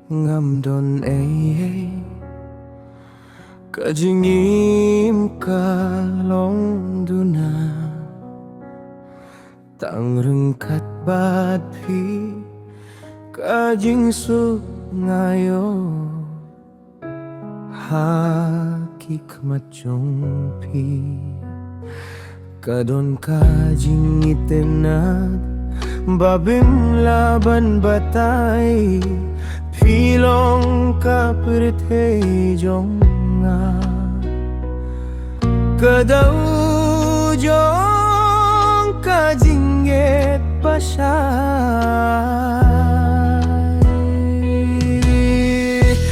ngắm đồn ấy cả chính im cả lòng duna tang rừng cắt bát phi cả chính su ngayo ha kikmat jong phi cả đồn cả chính itenat babim laban batay Pilong ka pirte jonga Kadaw jong ka jinget pasay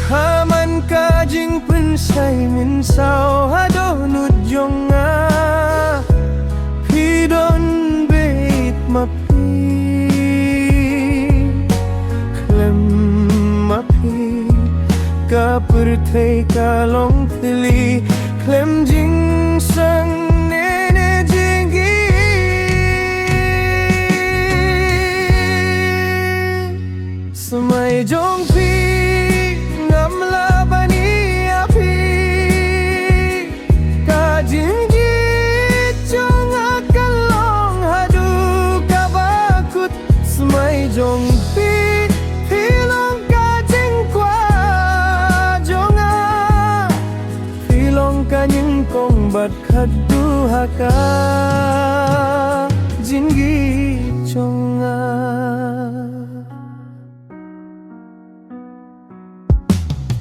Haman ka jing pinsay minsaw hadonut jonga Pidon bait mapi Ka perthei ka long thili klem jing sang nene jingi samai jong phi ngam la bani api ka jingi chong akalong hadu ka bakut samai jong phi những con bật khát du haka jingi chonga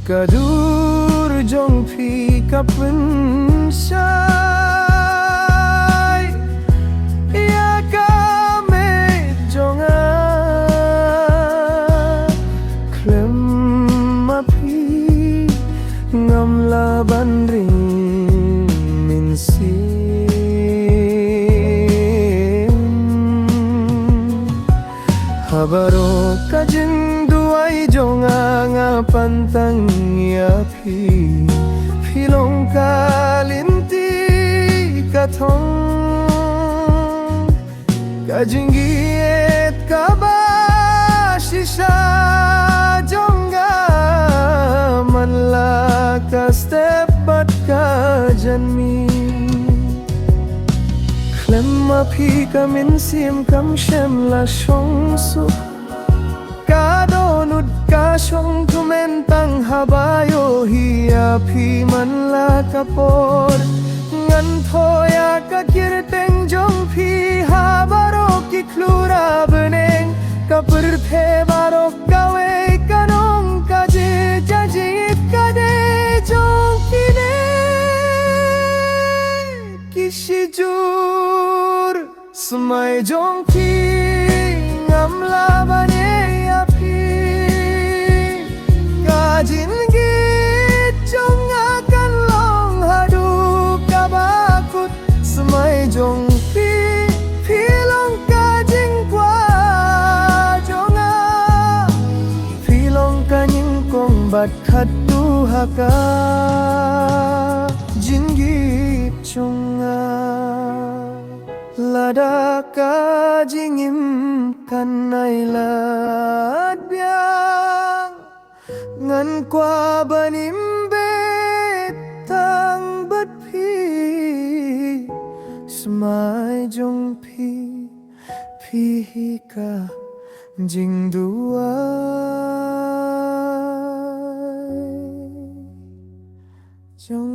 kadur jong phi kapun sai ya kame jonga klem mapi ngam la ban ring Habaro kajing duai jonga nga pantang yapi Pilong kalinti katong Kajing giet kabashisha jonga Manla ka step bat ka janmi Lemma phi ka min sim kam shem la shong su Ka donut ka shong tumen tang habayo hiya phi man la kapor Ngan thoya ka kirteng jong phi habaro ki klura beneng Ka perthe barok gawe kanong ka je jajit ka de jong kine Kishijur Samay jong phi ngam la bane api Kajin git jong akan long hadu kabakut Samay jong phi Pilong kajing kwa jonga Pilong kanying kong bat khatu haka Jingi chonga Lada ka jingim kanay lat biang Ngan kwa banim betang bat phi Smai jong phi Phi ka jing duai Jong